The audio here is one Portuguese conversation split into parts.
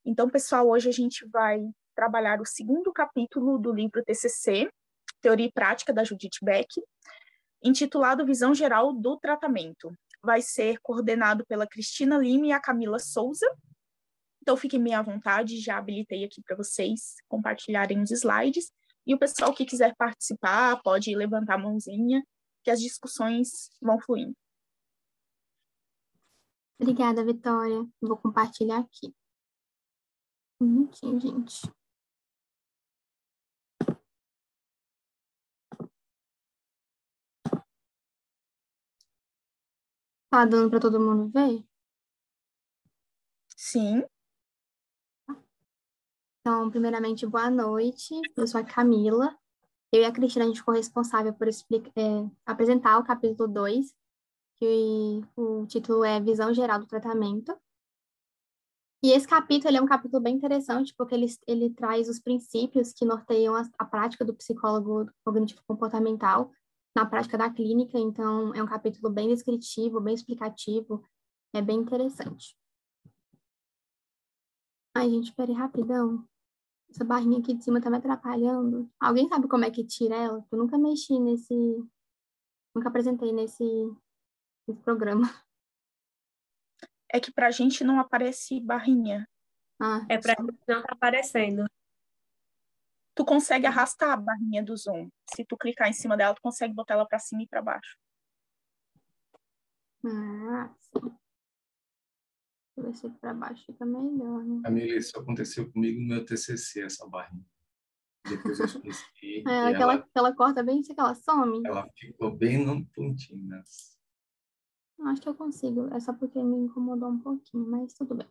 Então, pessoal, hoje a gente vai trabalhar o segundo capítulo do livro TCC, Teoria e Prática, da Judith Beck, intitulado Visão Geral do Tratamento. Vai ser coordenado pela Cristina Lima e a Camila Souza. Então, fiquem bem à vontade, já habilitei aqui para vocês compartilharem os slides. E o pessoal que quiser participar pode levantar a mãozinha, que as discussões vão fluindo. Obrigada, Vitória. Vou compartilhar aqui. Um minutinho, gente. Tá dando para todo mundo ver? Sim. Então, primeiramente, boa noite. Eu sou a Camila. Eu e a Cristina, a gente ficou responsável por apresentar o capítulo 2, que o título é Visão Geral do Tratamento. E esse capítulo ele é um capítulo bem interessante, porque ele traz os princípios que norteiam a prática do psicólogo cognitivo comportamental na prática da clínica. Então, é um capítulo bem descritivo, bem explicativo, é bem interessante. Ai, gente, peraí, rapidão. Essa barrinha aqui de cima tá me atrapalhando. Alguém sabe como é que tira ela? Eu nunca mexi nunca apresentei nesse programa. É que pra gente não aparece barrinha. É pra gente não tá aparecendo. Tu consegue arrastar a barrinha do Zoom. Se tu clicar em cima dela, tu consegue botar ela pra cima e pra baixo. Ah, sim. Deixa eu ver se pra baixo fica melhor, né? Camila, isso aconteceu comigo no meu TCC, essa barrinha. Depois eu expliquei. Ela corta bem, isso que ela some. Ela ficou bem no pontinho, né? Acho que eu consigo. É só porque me incomodou um pouquinho, mas tudo bem.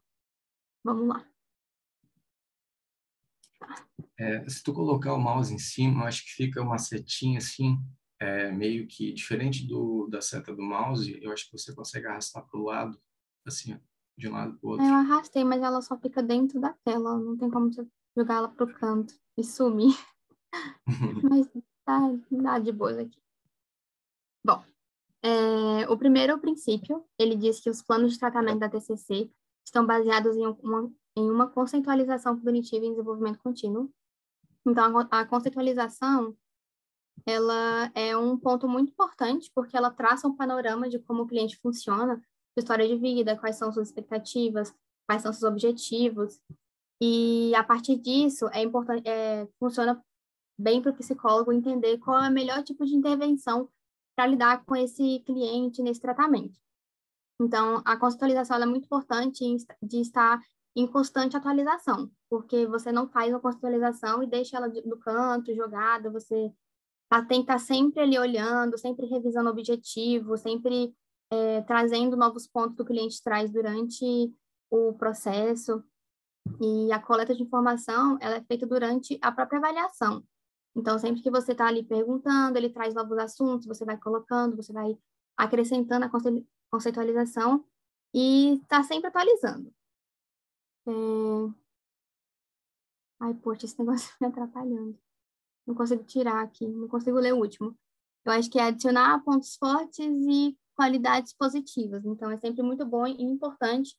Vamos lá. Se tu colocar o mouse em cima, eu acho que fica uma setinha assim, meio que diferente da seta do mouse. Eu acho que você consegue arrastar para o lado, assim, ó, de um lado para o outro. Eu arrastei, mas ela só fica dentro da tela. Não tem como você jogar ela pro canto e sumir. Mas tá de boa aqui. Bom, o primeiro princípio, ele diz que os planos de tratamento da TCC estão baseados em uma conceitualização cognitiva em desenvolvimento contínuo. Então, a conceitualização, ela é um ponto muito importante, porque ela traça um panorama de como o cliente funciona, sua história de vida, quais são suas expectativas, quais são seus objetivos. E, a partir disso, funciona bem para o psicólogo entender qual é o melhor tipo de intervenção para lidar com esse cliente nesse tratamento. Então, a conceitualização é muito importante de estar em constante atualização, porque você não faz uma conceitualização e deixa ela no canto, jogada, você tem que estar sempre ali olhando, sempre revisando o objetivo, sempre trazendo novos pontos que o cliente traz durante o processo. E a coleta de informação, ela é feita durante a própria avaliação. Então, sempre que você está ali perguntando, ele traz novos assuntos, você vai colocando, você vai acrescentando a conceitualização e está sempre atualizando. Ai, poxa, esse negócio me atrapalhando. Não consigo tirar aqui, não consigo ler o último. Eu acho que é adicionar pontos fortes e qualidades positivas. Então, é sempre muito bom e importante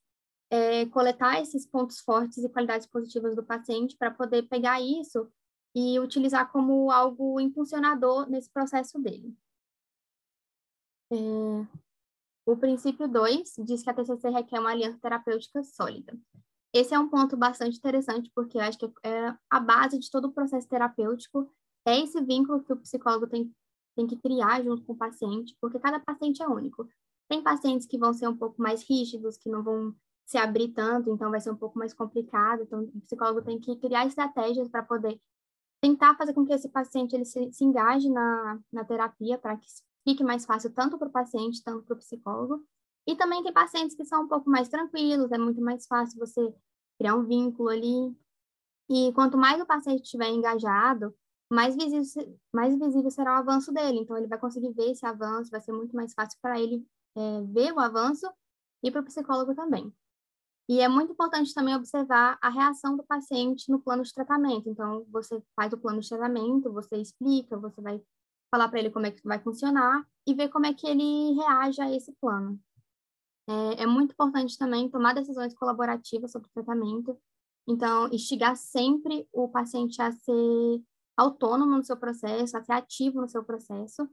coletar esses pontos fortes e qualidades positivas do paciente para poder pegar isso e utilizar como algo impulsionador nesse processo dele. O princípio 2 diz que a TCC requer uma aliança terapêutica sólida. Esse é um ponto bastante interessante, porque eu acho que é a base de todo o processo terapêutico, é esse vínculo que o psicólogo tem que criar junto com o paciente, porque cada paciente é único. Tem pacientes que vão ser um pouco mais rígidos, que não vão se abrir tanto, então vai ser um pouco mais complicado. Então, o psicólogo tem que criar estratégias para poder tentar fazer com que esse paciente ele se engaje na terapia, para que fique mais fácil tanto para o paciente, tanto para o psicólogo. E também tem pacientes que são um pouco mais tranquilos, é muito mais fácil você criar um vínculo ali. E quanto mais o paciente estiver engajado, mais visível será o avanço dele. Então, ele vai conseguir ver esse avanço, vai ser muito mais fácil para ele ver o avanço e para o psicólogo também. E é muito importante também observar a reação do paciente no plano de tratamento. Então, você faz o plano de tratamento, você explica, você vai falar para ele como é que vai funcionar e ver como é que ele reage a esse plano. É muito importante também tomar decisões colaborativas sobre o tratamento Então, instigar sempre o paciente a ser autônomo no seu processo, a ser ativo no seu processo,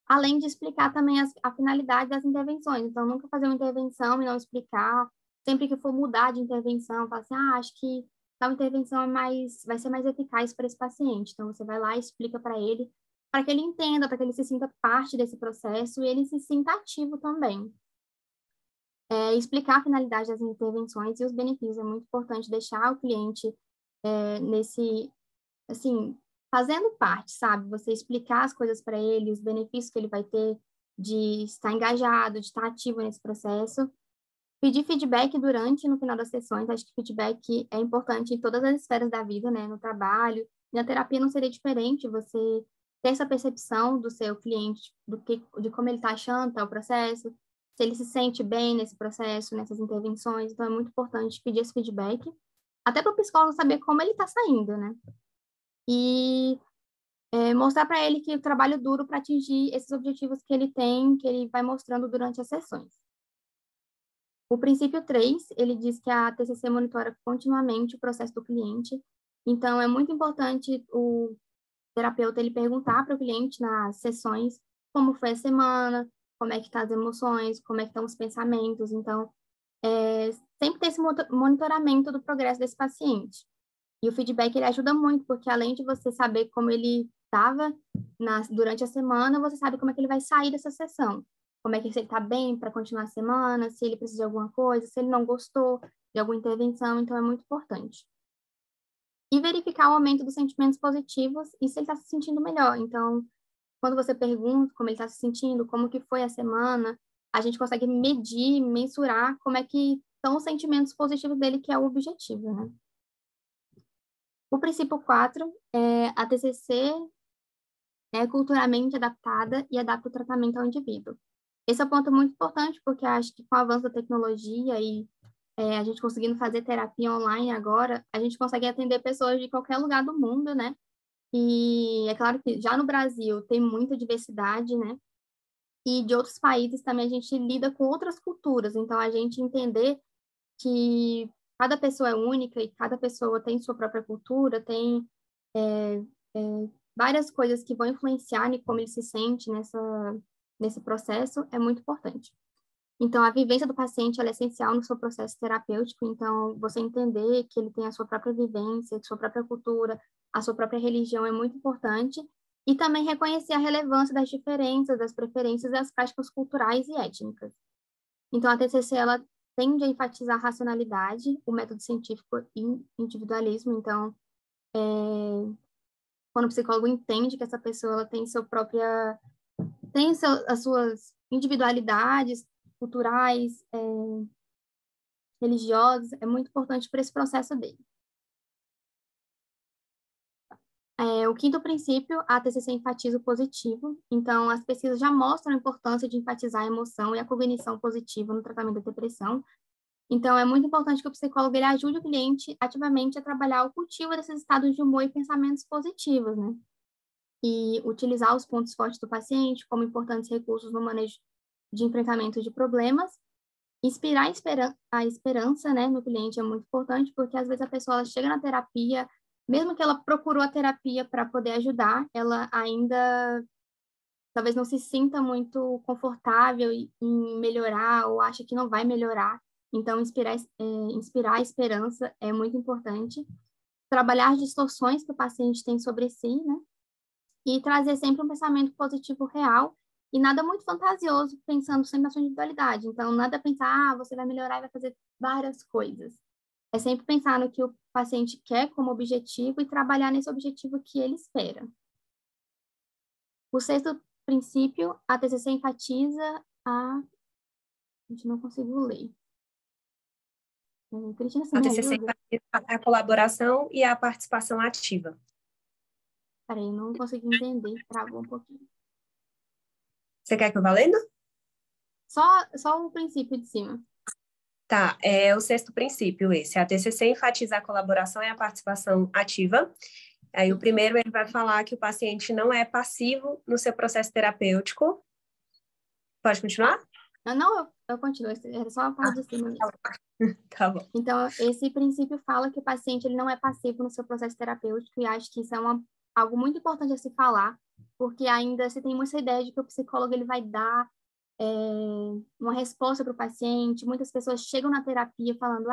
além de explicar também a finalidade das intervenções. Então, nunca fazer uma intervenção e não explicar. Sempre que for mudar de intervenção, falar assim, acho que tal intervenção vai ser mais eficaz para esse paciente. Então, você vai lá e explica para que ele entenda, para que ele se sinta parte desse processo e ele se sinta ativo também. Explicar a finalidade das intervenções e os benefícios. É muito importante deixar o cliente assim, fazendo parte, sabe? Você explicar as coisas para ele, os benefícios que ele vai ter de estar engajado, de estar ativo nesse processo. Pedir feedback durante e no final das sessões. Acho que feedback é importante em todas as esferas da vida, né? No trabalho. E na terapia não seria diferente. Você ter essa percepção do seu cliente, de como ele está achando tá, o processo, se ele se sente bem nesse processo, nessas intervenções. Então, é muito importante pedir esse feedback, até para o psicólogo saber como ele está saindo, né? E mostrar para ele que o trabalho duro para atingir esses objetivos que ele tem, que ele vai mostrando durante as sessões. O princípio 3, ele diz que a TCC monitora continuamente o processo do cliente. Então, é muito importante o terapeuta ele perguntar para o cliente nas sessões como foi a semana, como é que estão as emoções, como é que estão os pensamentos. Então, sempre ter esse monitoramento do progresso desse paciente. E o feedback, ele ajuda muito, porque além de você saber como ele estava durante a semana, você sabe como é que ele vai sair dessa sessão. Como é que se ele está bem para continuar a semana, se ele precisa de alguma coisa, se ele não gostou de alguma intervenção. Então, é muito importante. E verificar o aumento dos sentimentos positivos e se ele está se sentindo melhor. Então, quando você pergunta como ele está se sentindo, como que foi a semana, a gente consegue medir, mensurar como é que estão os sentimentos positivos dele, que é o objetivo, né? O princípio 4 é a TCC é culturalmente adaptada e adapta o tratamento ao indivíduo. Esse é um ponto muito importante, porque acho que com o avanço da tecnologia e a gente conseguindo fazer terapia online agora, a gente consegue atender pessoas de qualquer lugar do mundo, né? E é claro que já no Brasil tem muita diversidade, né? E de outros países também a gente lida com outras culturas. Então, a gente entender que cada pessoa é única e cada pessoa tem sua própria cultura, tem várias coisas que vão influenciar em como ele se sente nesse processo, é muito importante. Então, a vivência do paciente ela é essencial no seu processo terapêutico. Então, você entender que ele tem a sua própria vivência, a sua própria cultura, a sua própria religião é muito importante. E também reconhecer a relevância das diferenças, das preferências e das práticas culturais e étnicas. Então, a TCC ela tende a enfatizar a racionalidade, o método científico e individualismo. Então, quando o psicólogo entende que essa pessoa ela tem as suas individualidades culturais, religiosas, é muito importante para esse processo dele. O quinto princípio, a TCC enfatiza o positivo. Então, as pesquisas já mostram a importância de enfatizar a emoção e a cognição positiva no tratamento da depressão. Então, é muito importante que o psicólogo ele ajude o cliente ativamente a trabalhar o cultivo desses estados de humor e pensamentos positivos, né? E utilizar os pontos fortes do paciente como importantes recursos no manejo de enfrentamento de problemas. Inspirar a esperança, né, no cliente é muito importante, porque às vezes a pessoa ela chega na terapia, mesmo que ela procurou a terapia para poder ajudar, ela ainda talvez não se sinta muito confortável em melhorar ou acha que não vai melhorar. Então, inspirar a esperança é muito importante. Trabalhar as distorções que o paciente tem sobre si, né? E trazer sempre um pensamento positivo real e nada muito fantasioso, pensando sempre na sua individualidade. Então, nada pensar, você vai melhorar e vai fazer várias coisas. É sempre pensar no que o paciente quer como objetivo e trabalhar nesse objetivo que ele espera. O sexto princípio, a TCC enfatiza a gente não conseguiu ler. Cristina, você me TCC ajuda? A colaboração e a participação ativa. Peraí, não consegui entender, travou um pouquinho. Você quer que eu vá lendo? Só o princípio de cima. Tá, é o sexto princípio esse. A TCC enfatiza a colaboração e a participação ativa. Aí o primeiro ele vai falar que o paciente não é passivo no seu processo terapêutico. Pode continuar? Não, Eu continuo, era só a parte de cima mesmo. Tá bom. Então, esse princípio fala que o paciente ele não é passivo no seu processo terapêutico, e acho que isso é algo muito importante a se falar, porque ainda se tem muita ideia de que o psicólogo ele vai dar uma resposta para o paciente. Muitas pessoas chegam na terapia falando,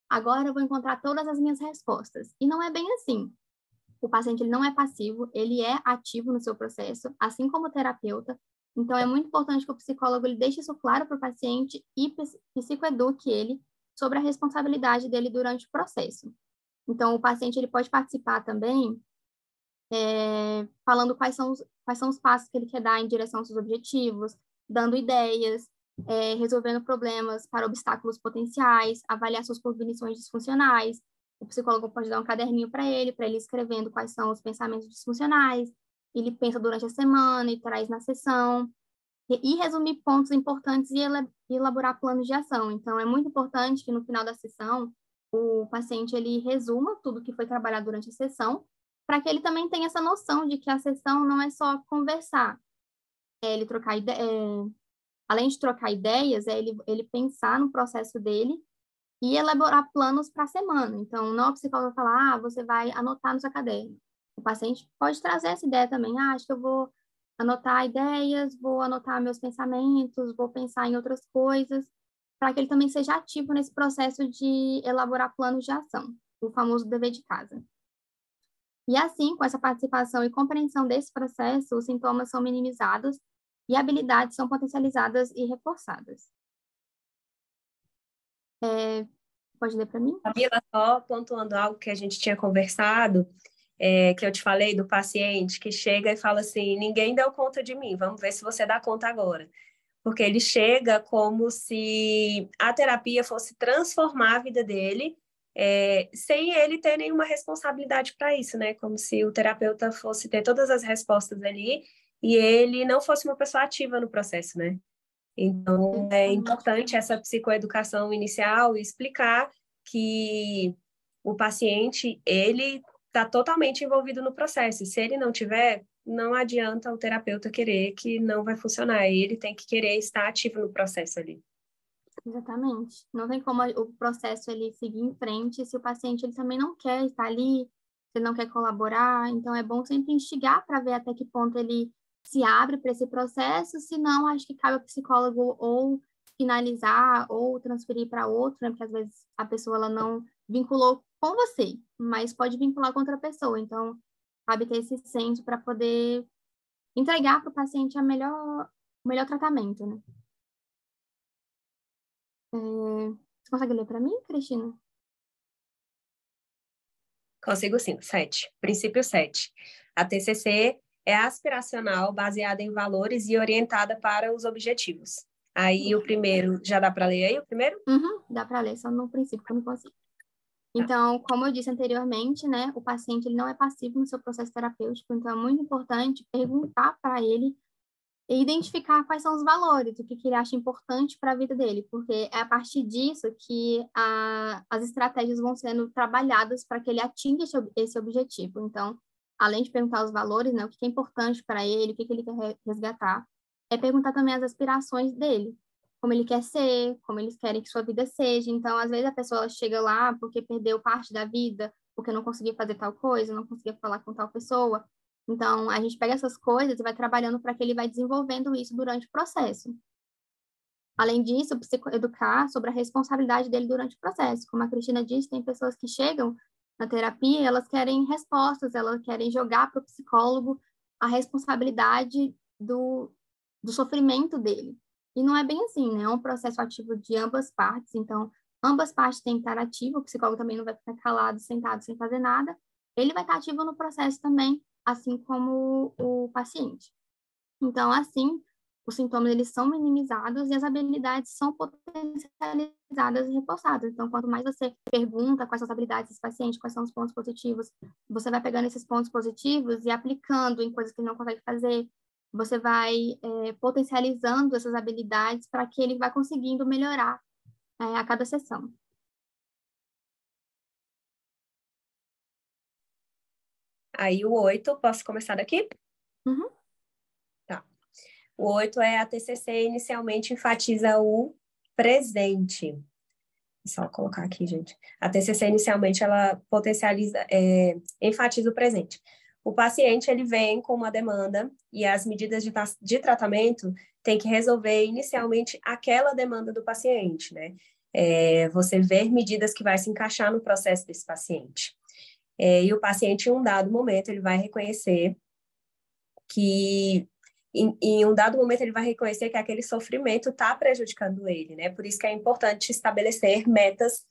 agora eu vou encontrar todas as minhas respostas. E não é bem assim. O paciente ele não é passivo, ele é ativo no seu processo, assim como o terapeuta. Então, é muito importante que o psicólogo ele deixe isso claro para o paciente e psicoeduque ele sobre a responsabilidade dele durante o processo. Então, o paciente ele pode participar também falando quais são os passos que ele quer dar em direção aos seus objetivos, dando ideias, resolvendo problemas para obstáculos potenciais, avaliar suas cognições disfuncionais. O psicólogo pode dar um caderninho para ele escrevendo quais são os pensamentos disfuncionais. Ele pensa durante a semana e traz na sessão. E resumir pontos importantes e elaborar planos de ação. Então, é muito importante que no final da sessão, o paciente ele resuma tudo que foi trabalhado durante a sessão, para que ele também tenha essa noção de que a sessão não é só conversar, ele trocar além de trocar ideias, ele pensar no processo dele e elaborar planos para a semana. Então, não é o psicólogo falar, você vai anotar no seu caderno. O paciente pode trazer essa ideia também, acho que eu vou anotar ideias, vou anotar meus pensamentos, vou pensar em outras coisas, para que ele também seja ativo nesse processo de elaborar planos de ação, o famoso dever de casa. E assim, com essa participação e compreensão desse processo, os sintomas são minimizados e habilidades são potencializadas e reforçadas. Pode ler para mim? Camila, só pontuando algo que a gente tinha conversado, que eu te falei do paciente que chega e fala assim, ninguém deu conta de mim, vamos ver se você dá conta agora. Porque ele chega como se a terapia fosse transformar a vida dele, sem ele ter nenhuma responsabilidade para isso, né? Como se o terapeuta fosse ter todas as respostas ali e ele não fosse uma pessoa ativa no processo, né? Então, é importante essa psicoeducação inicial e explicar que o paciente, ele está totalmente envolvido no processo. E se ele não tiver, não adianta o terapeuta querer que não vai funcionar. Ele tem que querer estar ativo no processo ali. Exatamente. Não tem como o processo ele seguir em frente se o paciente ele também não quer estar ali, se ele não quer colaborar. Então, é bom sempre instigar para ver até que ponto ele se abre para esse processo, senão acho que cabe ao psicólogo ou finalizar ou transferir para outro, né? Porque às vezes a pessoa ela não vinculou com você, mas pode vincular com outra pessoa. Então, cabe ter esse senso para poder entregar para o paciente o melhor tratamento, né? Você consegue ler para mim, Cristina? Consigo sim. 7. Princípio 7. A TCC é aspiracional, baseada em valores e orientada para os objetivos. Aí o primeiro, já dá para ler aí o primeiro? Dá para ler, só no princípio que eu não consigo. Então, como eu disse anteriormente, né, o paciente ele não é passivo no seu processo terapêutico, então é muito importante perguntar para ele e identificar quais são os valores, o que ele acha importante para a vida dele, porque é a partir disso que as estratégias vão sendo trabalhadas para que ele atinja esse objetivo. Então, além de perguntar os valores, né, o que é importante para ele, o que ele quer resgatar, é perguntar também as aspirações dele, como ele quer ser, como eles querem que sua vida seja. Então, às vezes a pessoa chega lá porque perdeu parte da vida, porque não conseguia fazer tal coisa, não conseguia falar com tal pessoa. Então, a gente pega essas coisas e vai trabalhando para que ele vai desenvolvendo isso durante o processo. Além disso, psicoeducar sobre a responsabilidade dele durante o processo. Como a Cristina disse, tem pessoas que chegam na terapia e elas querem respostas, elas querem jogar para o psicólogo a responsabilidade do sofrimento dele. E não é bem assim, né? É um processo ativo de ambas partes, então ambas partes têm que estar ativas, o psicólogo também não vai ficar calado, sentado, sem fazer nada, ele vai estar ativo no processo também, assim como o paciente. Então, assim, os sintomas eles são minimizados e as habilidades são potencializadas e reforçadas. Então, quanto mais você pergunta quais são as habilidades desse paciente, quais são os pontos positivos, você vai pegando esses pontos positivos e aplicando em coisas que ele não consegue fazer, você vai potencializando essas habilidades para que ele vá conseguindo melhorar a cada sessão. Aí o 8, posso começar daqui? Uhum. Tá. O 8 é a TCC inicialmente enfatiza o presente. Só colocar aqui, gente. A TCC inicialmente ela enfatiza o presente. O paciente ele vem com uma demanda e as medidas de tratamento têm que resolver inicialmente aquela demanda do paciente, né? Você ver medidas que vai se encaixar no processo desse paciente. E o paciente, em um dado momento, ele vai reconhecer que em um dado momento ele vai reconhecer que aquele sofrimento está prejudicando ele, né? Por isso que é importante estabelecer metas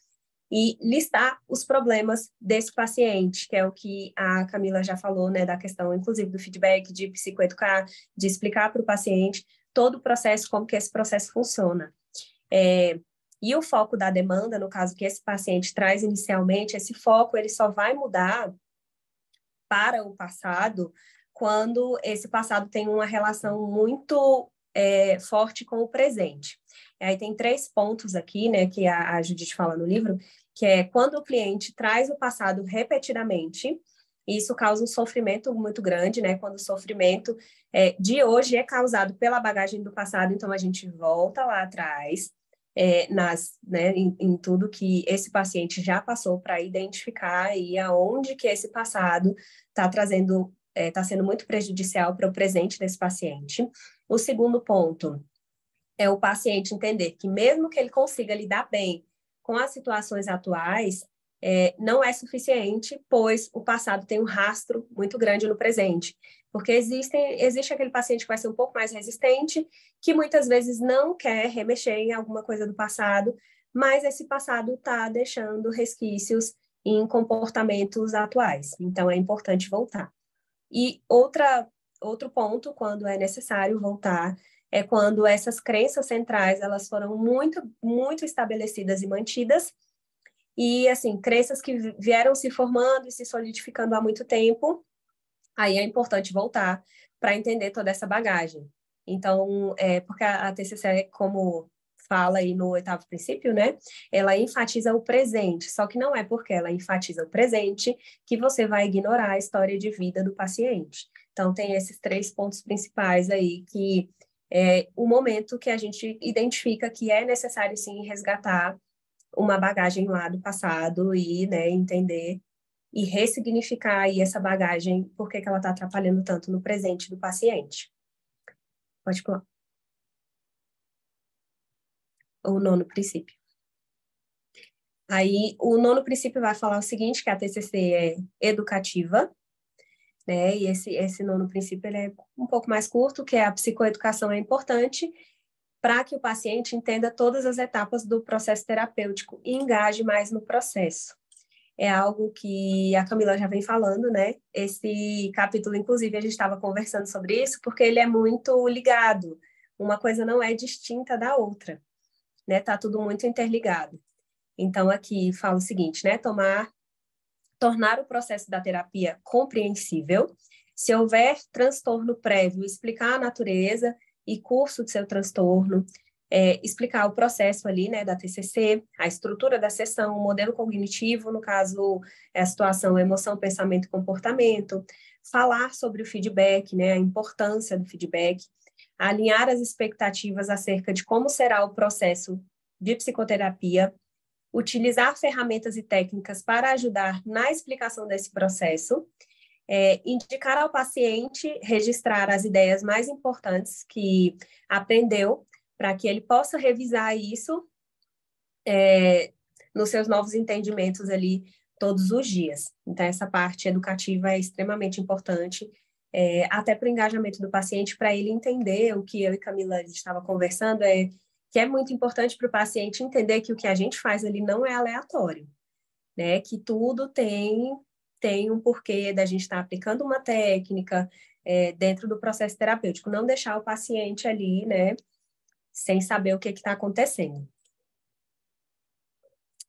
e listar os problemas desse paciente, que é o que a Camila já falou, né? Da questão, inclusive, do feedback, de psicoeducar, de explicar para o paciente todo o processo, como que esse processo funciona. E o foco da demanda, no caso que esse paciente traz inicialmente, esse foco ele só vai mudar para o passado quando esse passado tem uma relação muito forte com o presente. Aí tem 3 pontos aqui, né, que a Judith fala no livro, que é quando o cliente traz o passado repetidamente, isso causa um sofrimento muito grande, né, quando o sofrimento de hoje é causado pela bagagem do passado, então a gente volta lá atrás, em tudo que esse paciente já passou para identificar aí aonde que esse passado está trazendo está sendo muito prejudicial para o presente desse paciente. O segundo ponto é o paciente entender que mesmo que ele consiga lidar bem com as situações atuais, não é suficiente, pois o passado tem um rastro muito grande no presente. Porque existe aquele paciente que vai ser um pouco mais resistente, que muitas vezes não quer remexer em alguma coisa do passado, mas esse passado está deixando resquícios em comportamentos atuais. Então, é importante voltar. E outro ponto, quando é necessário voltar, é quando essas crenças centrais elas foram muito, muito estabelecidas e mantidas, e, assim, crenças que vieram se formando e se solidificando há muito tempo, aí é importante voltar para entender toda essa bagagem. Então, porque a TCC, como fala aí no 8º princípio, né? Ela enfatiza o presente, só que não é porque ela enfatiza o presente que você vai ignorar a história de vida do paciente. Então, tem esses 3 pontos principais aí, que é o momento que a gente identifica que é necessário, sim, resgatar uma bagagem lá do passado e, né, entender e ressignificar aí essa bagagem, por que ela está atrapalhando tanto no presente do paciente. Pode pular. O 9º princípio. Aí, o 9º princípio vai falar o seguinte, que a TCC é educativa, né? E esse 9º princípio ele é um pouco mais curto, que a psicoeducação é importante para que o paciente entenda todas as etapas do processo terapêutico e engaje mais no processo. É algo que a Camila já vem falando, né? Esse capítulo, inclusive, a gente estava conversando sobre isso, porque ele é muito ligado. Uma coisa não é distinta da outra, né? Tá tudo muito interligado. Então, aqui fala o seguinte, né? Tornar o processo da terapia compreensível. Se houver transtorno prévio, explicar a natureza e curso do seu transtorno, explicar o processo ali, né, da TCC, a estrutura da sessão, o modelo cognitivo, no caso, a situação, emoção, pensamento e comportamento, falar sobre o feedback, né, a importância do feedback, alinhar as expectativas acerca de como será o processo de psicoterapia, utilizar ferramentas e técnicas para ajudar na explicação desse processo, indicar ao paciente registrar as ideias mais importantes que aprendeu, para que ele possa revisar isso nos seus novos entendimentos ali todos os dias. Então, essa parte educativa é extremamente importante, até para o engajamento do paciente, para ele entender o que eu e Camila estava conversando, que é muito importante para o paciente entender que o que a gente faz ali não é aleatório, né? Que tudo tem um porquê da gente estar aplicando uma técnica dentro do processo terapêutico, não deixar o paciente ali, né, sem saber o que está acontecendo.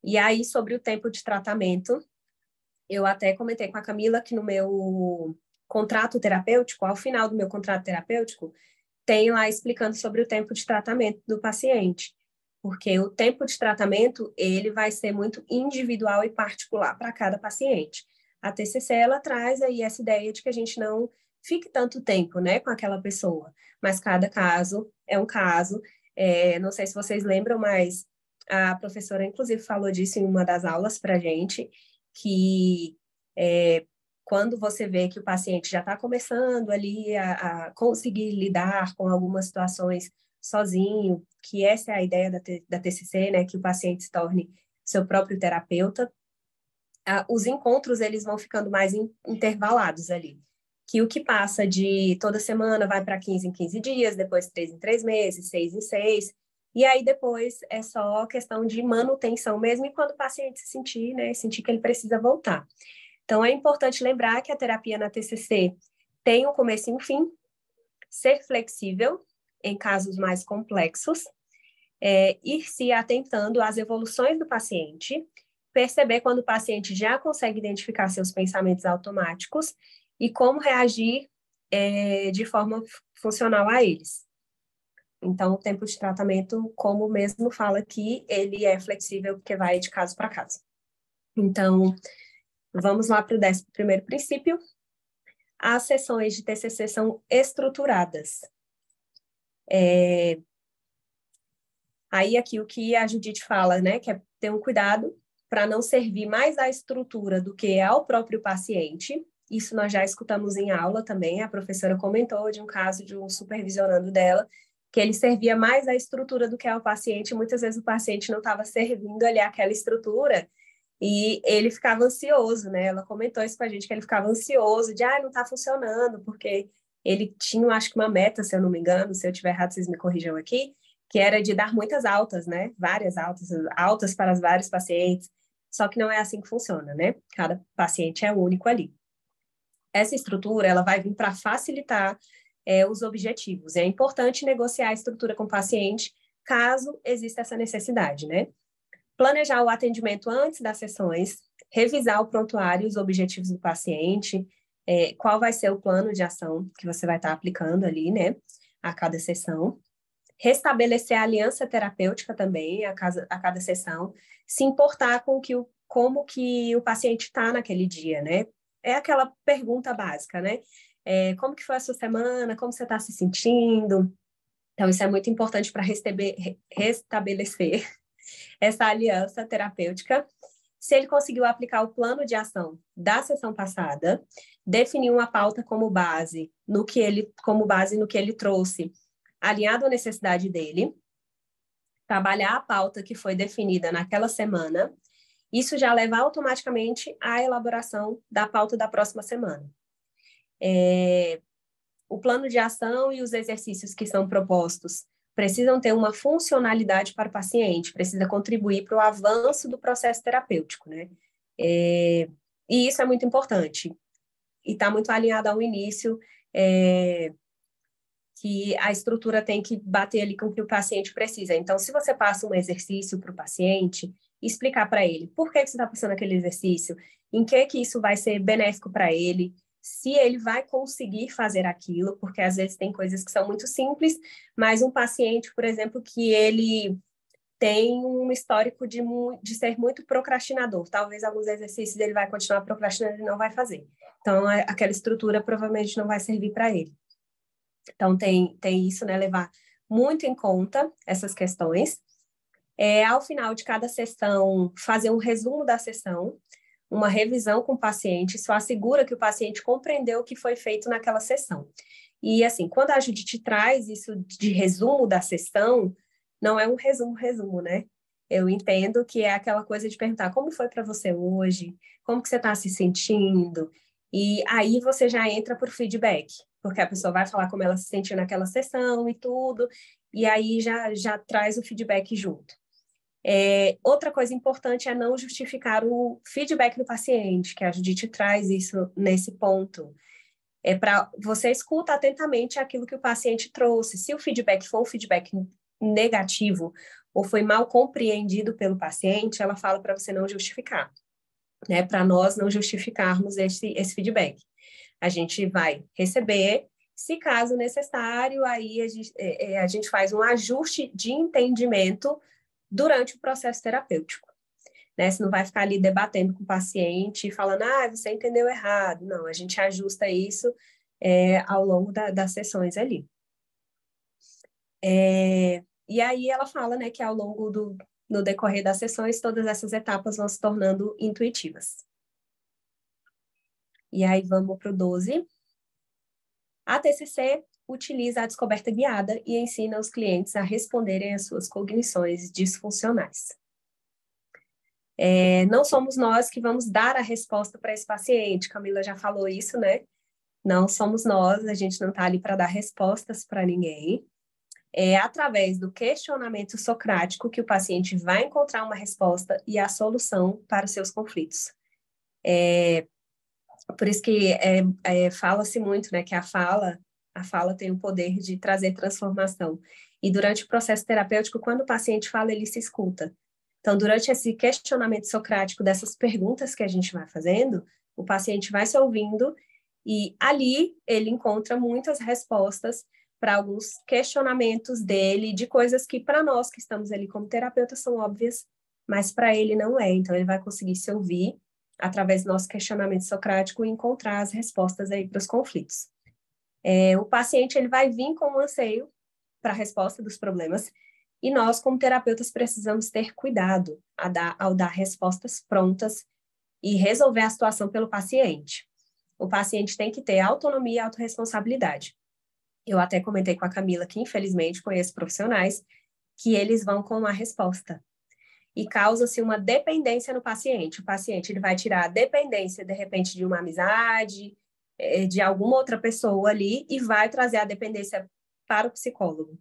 E aí, sobre o tempo de tratamento, eu até comentei com a Camila que no meu contrato terapêutico, ao final do meu contrato terapêutico, tem lá explicando sobre o tempo de tratamento do paciente, porque o tempo de tratamento, ele vai ser muito individual e particular para cada paciente. A TCC, ela traz aí essa ideia de que a gente não fique tanto tempo, né, com aquela pessoa. Mas cada caso é um caso. Não sei se vocês lembram, mas a professora, inclusive, falou disso em uma das aulas para a gente, que quando você vê que o paciente já está começando ali a conseguir lidar com algumas situações sozinho, que essa é a ideia da TCC, né, que o paciente se torne seu próprio terapeuta, os encontros eles vão ficando mais intervalados ali. Que o que passa de toda semana vai para 15 em 15 dias, depois 3 em 3 meses, 6 em 6, e aí depois é só questão de manutenção mesmo, e quando o paciente se sentir, né, sentir que ele precisa voltar. Então, é importante lembrar que a terapia na TCC tem um começo e um fim, ser flexível em casos mais complexos, ir se atentando às evoluções do paciente, perceber quando o paciente já consegue identificar seus pensamentos automáticos e como reagir de forma funcional a eles. Então, o tempo de tratamento, como mesmo fala aqui, ele é flexível porque vai de caso para caso. Então, vamos lá para o 11º princípio. As sessões de TCC são estruturadas. Aí aqui o que a Judite fala, né, que é ter um cuidado para não servir mais à estrutura do que ao próprio paciente. Isso nós já escutamos em aula também, a professora comentou de um caso de um supervisionando dela, que ele servia mais à estrutura do que ao paciente, muitas vezes o paciente não estava servindo ali aquela estrutura, e ele ficava ansioso, né? Ela comentou isso com a gente, que ele ficava ansioso, de, não está funcionando, porque ele tinha, acho que uma meta, se eu não me engano, se eu estiver errado, vocês me corrijam aqui, que era de dar muitas altas, né? Várias altas para os vários pacientes, só que não é assim que funciona, né? Cada paciente é único ali. Essa estrutura, ela vai vir para facilitar os objetivos. É importante negociar a estrutura com o paciente, caso exista essa necessidade, né? Planejar o atendimento antes das sessões, revisar o prontuário, os objetivos do paciente, qual vai ser o plano de ação que você vai estar aplicando ali, né, a cada sessão. Restabelecer a aliança terapêutica também a cada sessão, se importar com como que o paciente está naquele dia, né? É aquela pergunta básica, né? Como que foi a sua semana? Como você está se sentindo? Então, isso é muito importante para restabelecer essa aliança terapêutica. Se ele conseguiu aplicar o plano de ação da sessão passada, definir uma pauta como base no que ele trouxe, alinhado à necessidade dele, trabalhar a pauta que foi definida naquela semana, isso já leva automaticamente à elaboração da pauta da próxima semana. O plano de ação e os exercícios que são propostos precisam ter uma funcionalidade para o paciente, precisa contribuir para o avanço do processo terapêutico, né? E isso é muito importante. E está muito alinhado ao início, que a estrutura tem que bater ali com o que o paciente precisa. Então, se você passa um exercício para o paciente, explicar para ele por que você está passando aquele exercício, em que isso vai ser benéfico para ele, se ele vai conseguir fazer aquilo, porque às vezes tem coisas que são muito simples, mas um paciente, por exemplo, que ele tem um histórico de ser muito procrastinador, talvez alguns exercícios ele vai continuar procrastinando e não vai fazer. Então, aquela estrutura provavelmente não vai servir para ele. Então, tem isso, né? Levar muito em conta essas questões. Ao final de cada sessão, fazer um resumo da sessão, uma revisão com o paciente, isso assegura que o paciente compreendeu o que foi feito naquela sessão. E, assim, quando a Judite traz isso de resumo da sessão, não é um resumo, né? Eu entendo que é aquela coisa de perguntar como foi para você hoje, como que você está se sentindo, e aí você já entra por feedback, porque a pessoa vai falar como ela se sentiu naquela sessão e tudo, e aí já traz o feedback junto. Outra coisa importante é não justificar o feedback do paciente, que a Judite traz isso nesse ponto. Para você escuta atentamente aquilo que o paciente trouxe. Se o feedback for um feedback negativo ou foi mal compreendido pelo paciente, ela fala para você não justificar, né? Para nós não justificarmos esse feedback. A gente vai receber, se caso necessário, aí a gente faz um ajuste de entendimento durante o processo terapêutico, né? Você não vai ficar ali debatendo com o paciente, falando, você entendeu errado. Não, a gente ajusta isso ao longo das sessões ali. E aí ela fala, né, que ao longo no decorrer das sessões, todas essas etapas vão se tornando intuitivas. E aí vamos para o 12. A TCC utiliza a descoberta guiada e ensina os clientes a responderem às suas cognições disfuncionais. Não somos nós que vamos dar a resposta para esse paciente. Camila já falou isso, né? Não somos nós, a gente não está ali para dar respostas para ninguém. É através do questionamento socrático que o paciente vai encontrar uma resposta e a solução para os seus conflitos. Por isso que fala-se muito, né, que a fala tem o poder de trazer transformação. E durante o processo terapêutico, quando o paciente fala, ele se escuta. Então, durante esse questionamento socrático dessas perguntas que a gente vai fazendo, o paciente vai se ouvindo e ali ele encontra muitas respostas para alguns questionamentos dele, de coisas que para nós que estamos ali como terapeutas são óbvias, mas para ele não é. Então, ele vai conseguir se ouvir através do nosso questionamento socrático e encontrar as respostas aí para os conflitos. O paciente ele vai vir com um anseio para a resposta dos problemas e nós, como terapeutas, precisamos ter cuidado ao dar respostas prontas e resolver a situação pelo paciente. O paciente tem que ter autonomia e autorresponsabilidade. Eu até comentei com a Camila que, infelizmente, conheço profissionais que eles vão com uma resposta e causa-se uma dependência no paciente. O paciente ele vai tirar a dependência, de repente, de uma amizade, de alguma outra pessoa ali e vai trazer a dependência para o psicólogo.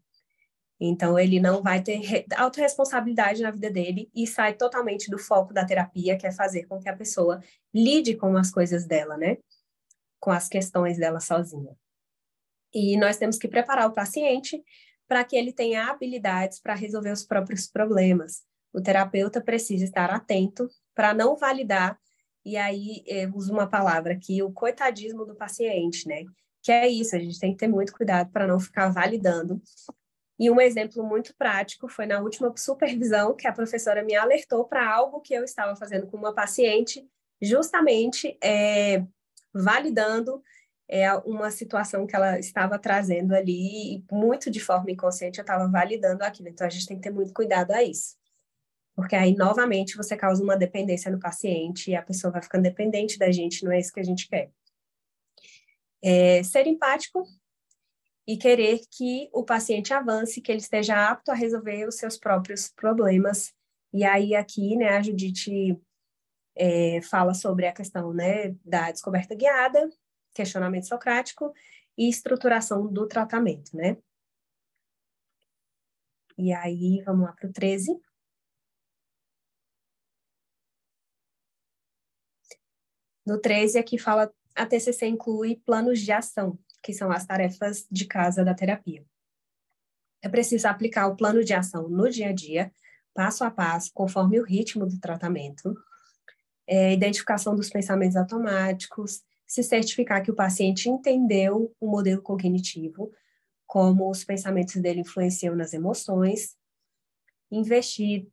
Então, ele não vai ter autorresponsabilidade na vida dele e sai totalmente do foco da terapia, que é fazer com que a pessoa lide com as coisas dela, né? Com as questões dela sozinha. E nós temos que preparar o paciente para que ele tenha habilidades para resolver os próprios problemas. O terapeuta precisa estar atento para não validar, e aí eu uso uma palavra aqui, o coitadismo do paciente, né? Que é isso, a gente tem que ter muito cuidado para não ficar validando. E um exemplo muito prático foi na última supervisão que a professora me alertou para algo que eu estava fazendo com uma paciente, justamente validando uma situação que ela estava trazendo ali, e muito de forma inconsciente eu estava validando aquilo. Então, a gente tem que ter muito cuidado a isso. Porque aí, novamente, você causa uma dependência no paciente e a pessoa vai ficando dependente da gente, não é isso que a gente quer. Ser empático e querer que o paciente avance, que ele esteja apto a resolver os seus próprios problemas. E aí, aqui, né, a Judite fala sobre a questão, né, da descoberta guiada, questionamento socrático e estruturação do tratamento, né? E aí, vamos lá para o 13. No 13, aqui fala, a TCC inclui planos de ação, que são as tarefas de casa da terapia. É preciso aplicar o plano de ação no dia a dia, passo a passo, conforme o ritmo do tratamento, identificação dos pensamentos automáticos, se certificar que o paciente entendeu o modelo cognitivo, como os pensamentos dele influenciam nas emoções, investir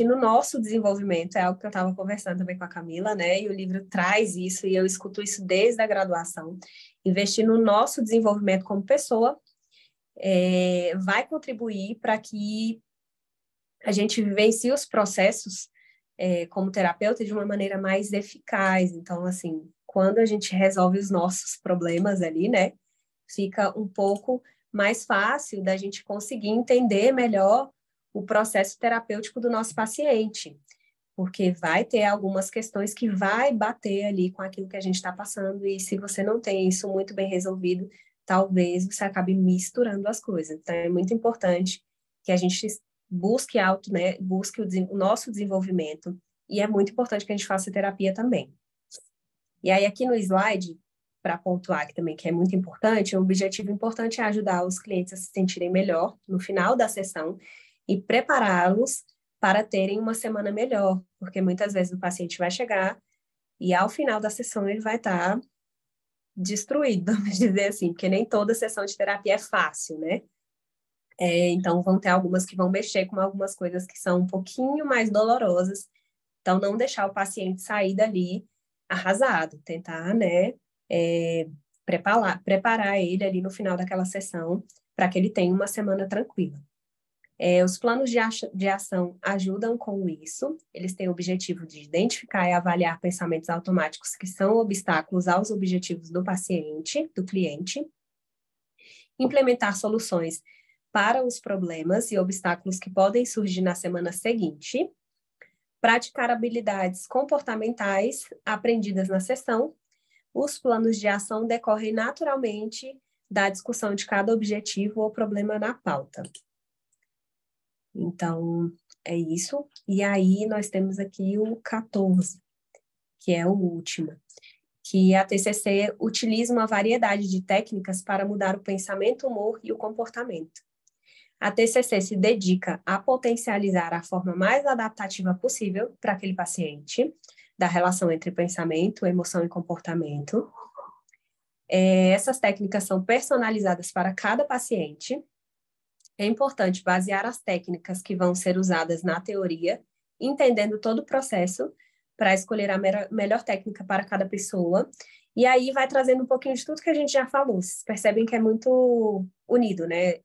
no nosso desenvolvimento, é algo que eu estava conversando também com a Camila, né? E o livro traz isso, e eu escuto isso desde a graduação. Investir no nosso desenvolvimento como pessoa vai contribuir para que a gente vivencie os processos como terapeuta de uma maneira mais eficaz. Então, assim, quando a gente resolve os nossos problemas ali, né? Fica um pouco mais fácil da gente conseguir entender melhor o processo terapêutico do nosso paciente, porque vai ter algumas questões que vai bater ali com aquilo que a gente está passando, e se você não tem isso muito bem resolvido, talvez você acabe misturando as coisas. Então, é muito importante que a gente busque busque o nosso desenvolvimento, e é muito importante que a gente faça terapia também. E aí, aqui no slide, para pontuar aqui também, que é muito importante, um objetivo importante é ajudar os clientes a se sentirem melhor no final da sessão e prepará-los para terem uma semana melhor, porque muitas vezes o paciente vai chegar e ao final da sessão ele vai estar destruído, vamos dizer assim, porque nem toda sessão de terapia é fácil, né? Então vão ter algumas que vão mexer com algumas coisas que são um pouquinho mais dolorosas, então não deixar o paciente sair dali arrasado, tentar, né, preparar ele ali no final daquela sessão para que ele tenha uma semana tranquila. Os planos de ação ajudam com isso. Eles têm o objetivo de identificar e avaliar pensamentos automáticos que são obstáculos aos objetivos do paciente, do cliente, implementar soluções para os problemas e obstáculos que podem surgir na semana seguinte, praticar habilidades comportamentais aprendidas na sessão. Os planos de ação decorrem naturalmente da discussão de cada objetivo ou problema na pauta. Então, é isso. E aí, nós temos aqui o 14, que é o último, que a TCC utiliza uma variedade de técnicas para mudar o pensamento, humor e o comportamento. A TCC se dedica a potencializar a forma mais adaptativa possível para aquele paciente, da relação entre pensamento, emoção e comportamento. Essas técnicas são personalizadas para cada paciente. É importante basear as técnicas que vão ser usadas na teoria, entendendo todo o processo para escolher a melhor técnica para cada pessoa. E aí vai trazendo um pouquinho de tudo que a gente já falou. Vocês percebem que é muito unido, né?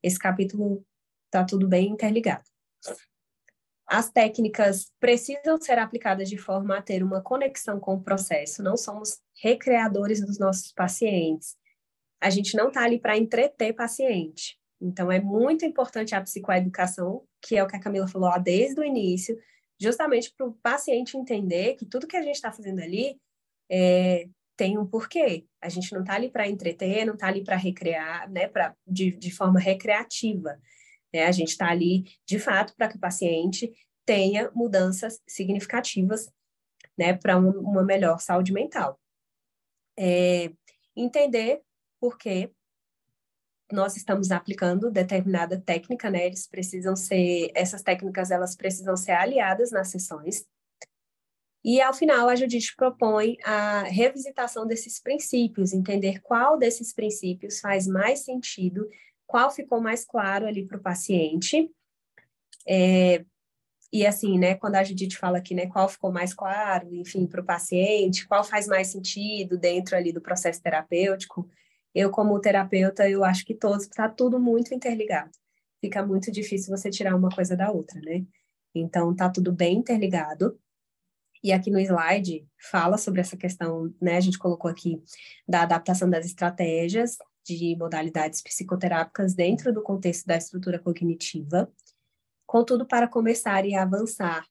Esse capítulo está tudo bem interligado. As técnicas precisam ser aplicadas de forma a ter uma conexão com o processo. Não somos recreadores dos nossos pacientes. A gente não está ali para entreter paciente. Então, é muito importante a psicoeducação, que é o que a Camila falou lá desde o início, justamente para o paciente entender que tudo que a gente está fazendo ali tem um porquê. A gente não está ali para entreter, não está ali para recrear, né, de forma recreativa. A gente está ali, de fato, para que o paciente tenha mudanças significativas, né, para uma melhor saúde mental. Entender por que nós estamos aplicando determinada técnica, né? Essas técnicas, elas precisam ser aliadas nas sessões. E, ao final, a Judite propõe a revisitação desses princípios, entender qual desses princípios faz mais sentido, qual ficou mais claro ali para o paciente. E, assim, né, quando a Judite fala aqui, né, qual ficou mais claro, enfim, para o paciente, qual faz mais sentido dentro ali do processo terapêutico, eu, como terapeuta, eu acho que está tudo muito interligado. Fica muito difícil você tirar uma coisa da outra, né? Então, está tudo bem interligado. E aqui no slide fala sobre essa questão, né? A gente colocou aqui da adaptação das estratégias de modalidades psicoterápicas dentro do contexto da estrutura cognitiva. Contudo, para começar e avançar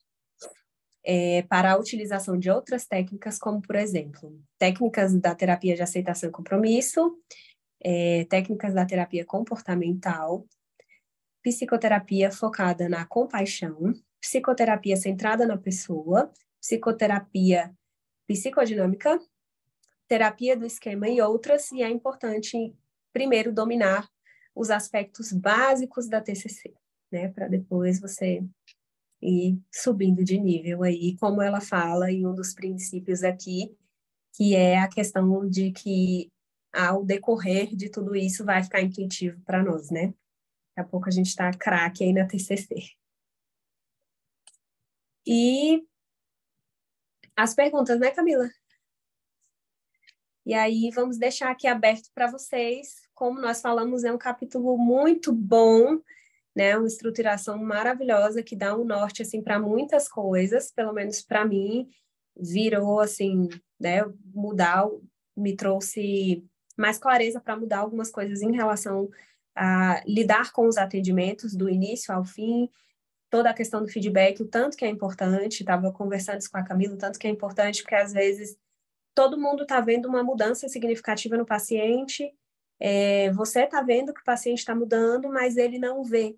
para a utilização de outras técnicas, como, por exemplo, técnicas da terapia de aceitação e compromisso, técnicas da terapia comportamental, psicoterapia focada na compaixão, psicoterapia centrada na pessoa, psicoterapia psicodinâmica, terapia do esquema e outras, e é importante, primeiro, dominar os aspectos básicos da TCC, né, para depois você ir subindo de nível aí, como ela fala em um dos princípios aqui, que é a questão de que ao decorrer de tudo isso vai ficar intuitivo para nós, né? Daqui a pouco a gente está craque aí na TCC. E as perguntas, né, Camila? E aí vamos deixar aqui aberto para vocês. Como nós falamos, é um capítulo muito bom, né? Uma estruturação maravilhosa que dá um norte assim para muitas coisas, pelo menos para mim, virou assim, né? Me trouxe mais clareza para mudar algumas coisas em relação a lidar com os atendimentos do início ao fim, toda a questão do feedback, o tanto que é importante. Estava conversando isso com a Camila, o tanto que é importante, porque às vezes todo mundo está vendo uma mudança significativa no paciente, você está vendo que o paciente está mudando, mas ele não vê.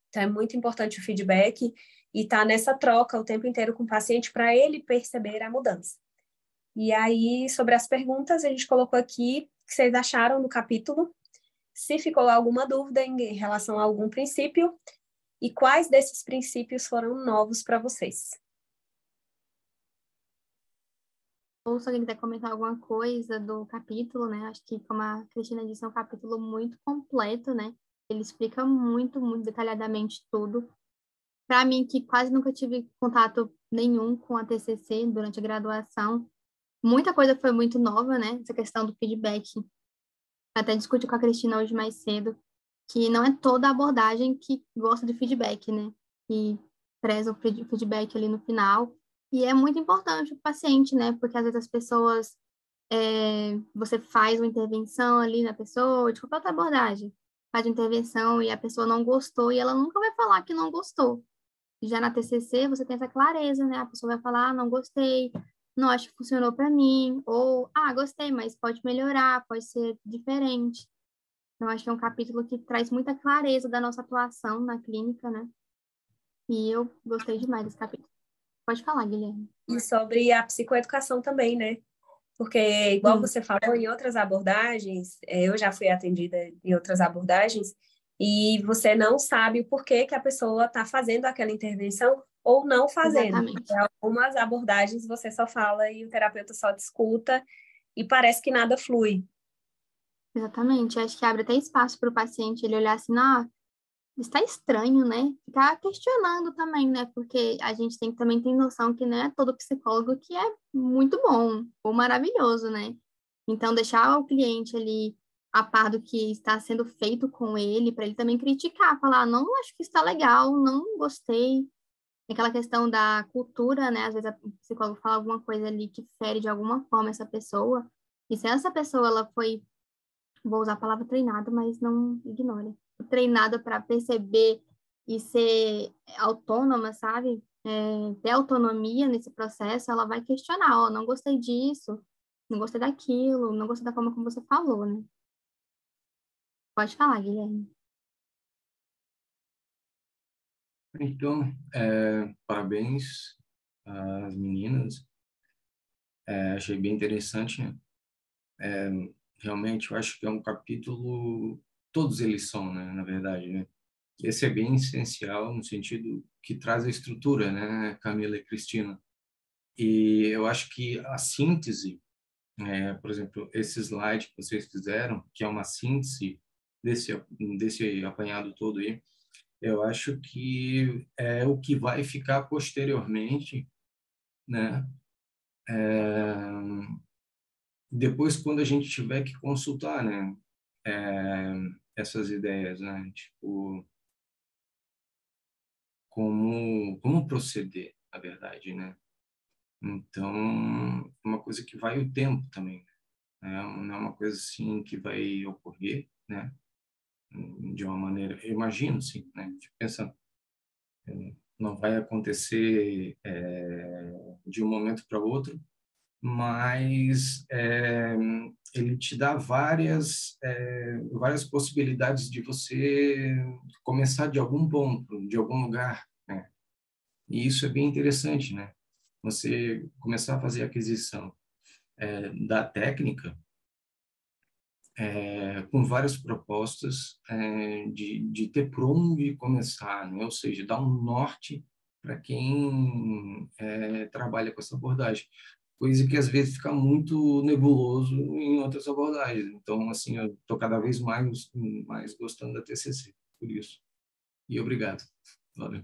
Então, é muito importante o feedback e estar nessa troca o tempo inteiro com o paciente para ele perceber a mudança. E aí, sobre as perguntas, a gente colocou aqui o que vocês acharam do capítulo, se ficou alguma dúvida em relação a algum princípio e quais desses princípios foram novos para vocês. Ou se alguém quiser comentar alguma coisa do capítulo, né? Acho que, como a Cristina disse, é um capítulo muito completo, né? Ele explica muito, muito detalhadamente tudo. Para mim, que quase nunca tive contato nenhum com a TCC durante a graduação, muita coisa foi muito nova, né? Essa questão do feedback. Até discuti com a Cristina hoje mais cedo, que não é toda abordagem que gosta de feedback, né? E preza o feedback ali no final. E é muito importante o paciente, né? Porque às vezes as pessoas, você faz uma intervenção ali na pessoa, de qualquer outra abordagem, faz uma intervenção e a pessoa não gostou, e ela nunca vai falar que não gostou. Já na TCC, você tem essa clareza, né? A pessoa vai falar, ah, não gostei, não acho que funcionou para mim, ou, ah, gostei, mas pode melhorar, pode ser diferente. Então, acho que é um capítulo que traz muita clareza da nossa atuação na clínica, né? E eu gostei demais desse capítulo. Pode falar, Guilherme. E sobre a psicoeducação também, né? Porque, igual você falou, em outras abordagens, eu já fui atendida em outras abordagens, e você não sabe o porquê que a pessoa está fazendo aquela intervenção ou não fazendo. Exatamente. Em algumas abordagens você só fala e o terapeuta só escuta e parece que nada flui. Exatamente. Acho que abre até espaço para o paciente ele olhar assim, ah, está estranho, né? Ficar questionando também, né? Porque a gente também tem noção que não é todo psicólogo que é muito bom ou maravilhoso, né? Então, deixar o cliente ali a par do que está sendo feito com ele, para ele também criticar, falar, não acho que está legal, não gostei. Aquela questão da cultura, né? Às vezes o psicólogo fala alguma coisa ali que fere de alguma forma essa pessoa, e se essa pessoa ela foi, vou usar a palavra treinada, mas não ignore, treinada para perceber e ser autônoma, sabe? Ter autonomia nesse processo, ela vai questionar, ó, não gostei disso, não gostei daquilo, não gostei da forma como você falou, né? Pode falar, Guilherme. Então, parabéns às meninas. Achei bem interessante, né? Realmente, eu acho que é um capítulo, todos eles são, né, na verdade, né? Esse é bem essencial no sentido que traz a estrutura, né, Camila e Cristina? E eu acho que a síntese, por exemplo, esse slide que vocês fizeram, que é uma síntese desse apanhado todo aí, eu acho que é o que vai ficar posteriormente, né? Depois, quando a gente tiver que consultar, né? Essas ideias, né? Tipo, como proceder, na verdade, né? Então, uma coisa que vai o tempo também, né? Não é uma coisa assim que vai ocorrer, né? De uma maneira, eu imagino, sim, né? Tipo, pensando, não vai acontecer de um momento para outro, mas ele te dá várias possibilidades de você começar de algum ponto, de algum lugar, né? E isso é bem interessante, né? Você começar a fazer a aquisição da técnica com várias propostas de ter por onde começar, né? Ou seja, dar um norte para quem trabalha com essa abordagem, coisa que às vezes fica muito nebuloso em outras abordagens. Então, assim, eu estou cada vez mais gostando da TCC, por isso. E obrigado. Valeu.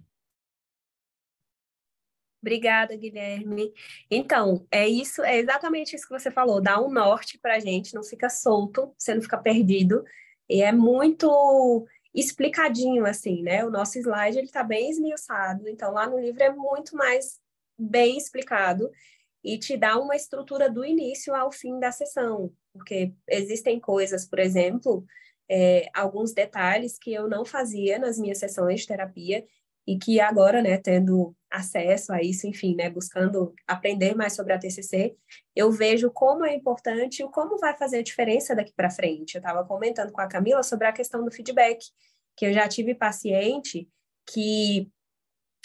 Obrigada, Guilherme. Então, é exatamente isso que você falou, dá um norte para a gente, não fica solto, você não fica perdido, e é muito explicadinho, assim, né? O nosso slide, ele está bem esmiuçado, então lá no livro é muito mais bem explicado e te dá uma estrutura do início ao fim da sessão, porque existem coisas, por exemplo, alguns detalhes que eu não fazia nas minhas sessões de terapia, e que agora, né, tendo acesso a isso, enfim, né, buscando aprender mais sobre a TCC, eu vejo como é importante e como vai fazer a diferença daqui para frente. Eu estava comentando com a Camila sobre a questão do feedback, que eu já tive paciente que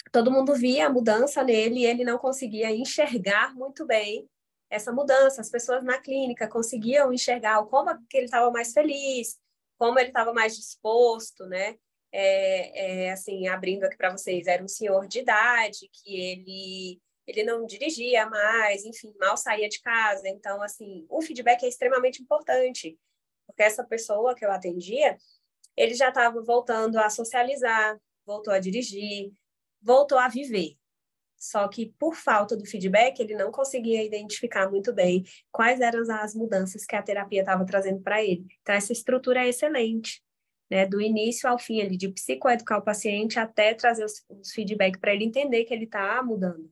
todo mundo via a mudança nele e ele não conseguia enxergar muito bem essa mudança. As pessoas na clínica conseguiam enxergar como que ele estava mais feliz, como ele estava mais disposto, né? Assim, abrindo aqui para vocês, era um senhor de idade que ele não dirigia mais, enfim, mal saía de casa. Então, assim, o feedback é extremamente importante, porque essa pessoa que eu atendia, ele já estava voltando a socializar, voltou a dirigir, voltou a viver, Só que, por falta do feedback, ele não conseguia identificar muito bem quais eram as mudanças que a terapia estava trazendo para ele. Então, essa estrutura é excelente, né? Do início ao fim, ali, de psicoeducar o paciente até trazer os feedback para ele entender que ele está mudando.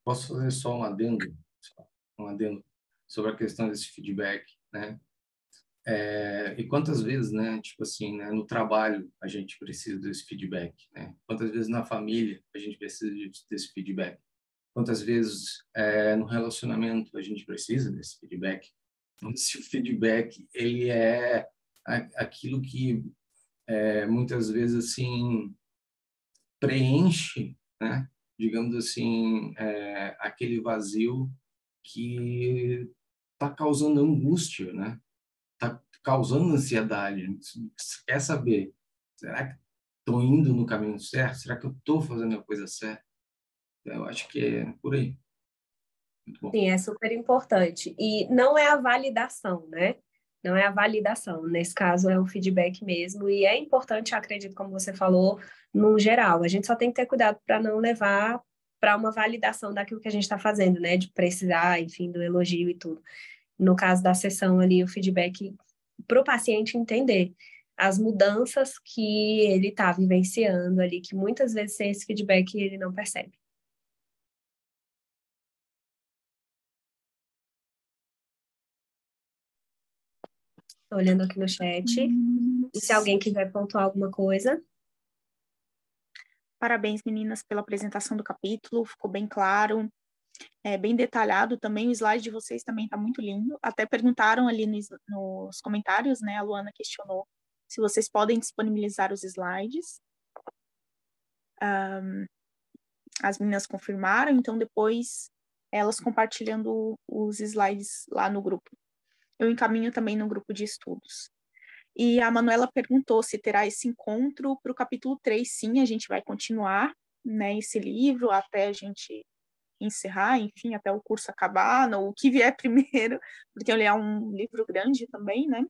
Posso fazer só um adendo sobre a questão desse feedback, né? E quantas vezes, né, tipo assim, né, no trabalho a gente precisa desse feedback, né? Quantas vezes na família a gente precisa desse feedback? Quantas vezes no relacionamento a gente precisa desse feedback? Se o feedback ele é aquilo que muitas vezes assim preenche, né? Digamos assim, aquele vazio que está causando angústia, né? Está causando ansiedade. Você quer saber, será que estou indo no caminho certo? Será que eu estou fazendo a coisa certa? Então, eu acho que é por aí. Muito bom. Sim, é super importante. E não é a validação, né? Não é a validação. Nesse caso, é o feedback mesmo. E é importante, acredito, como você falou, no geral. A gente só tem que ter cuidado para não levar para uma validação daquilo que a gente está fazendo, né? De precisar, enfim, do elogio e tudo. No caso da sessão ali, o feedback para o paciente entender as mudanças que ele está vivenciando ali, que muitas vezes sem esse feedback ele não percebe. Estou olhando aqui no chat. E se alguém quiser pontuar alguma coisa. Parabéns, meninas, pela apresentação do capítulo, ficou bem claro, bem detalhado também, o slide de vocês também está muito lindo. Até perguntaram ali nos comentários, né, a Luana questionou se vocês podem disponibilizar os slides. As meninas confirmaram, então depois elas compartilhando os slides lá no grupo. Eu encaminho também no grupo de estudos. E a Manuela perguntou se terá esse encontro para o capítulo 3. Sim, a gente vai continuar, né, esse livro até a gente encerrar, enfim, até o curso acabar, o que vier primeiro, porque ele é um livro grande também, né?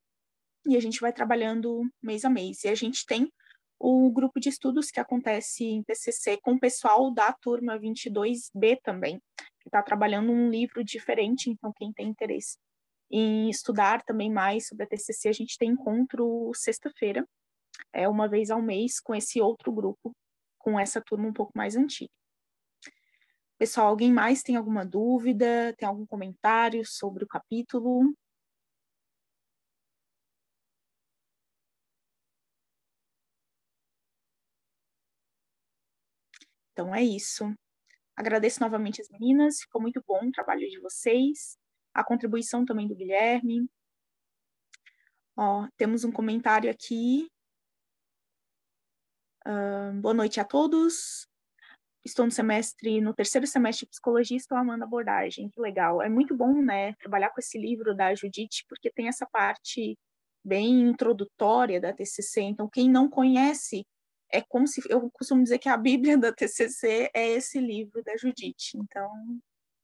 E a gente vai trabalhando mês a mês. E a gente tem o grupo de estudos que acontece em TCC com o pessoal da turma 22B também, que está trabalhando um livro diferente, então quem tem interesse em estudar também mais sobre a TCC, a gente tem encontro sexta-feira, uma vez ao mês, com esse outro grupo, com essa turma um pouco mais antiga. Pessoal, alguém mais tem alguma dúvida, tem algum comentário sobre o capítulo? Então é isso. Agradeço novamente as meninas, ficou muito bom o trabalho de vocês, a contribuição também do Guilherme. Temos um comentário aqui. Boa noite a todos. Estou no terceiro semestre de psicologia, estou amando a abordagem, que legal. É muito bom, né, trabalhar com esse livro da Judite, porque tem essa parte bem introdutória da TCC, então quem não conhece, é como se, eu costumo dizer que a Bíblia da TCC é esse livro da Judite, então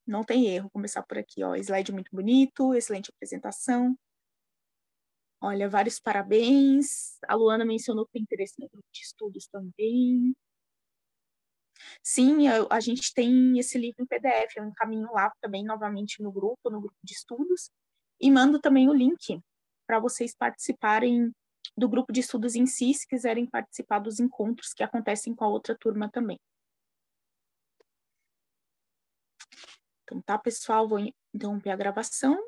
não tem erro começar por aqui, slide muito bonito, excelente apresentação. Olha, vários parabéns, a Luana mencionou que tem interesse no grupo de estudos também. Sim, a gente tem esse livro em PDF, eu encaminho lá também novamente no grupo de estudos, e mando também o link para vocês participarem do grupo de estudos em si, se quiserem participar dos encontros que acontecem com a outra turma também. Então tá, pessoal, vou interromper a gravação.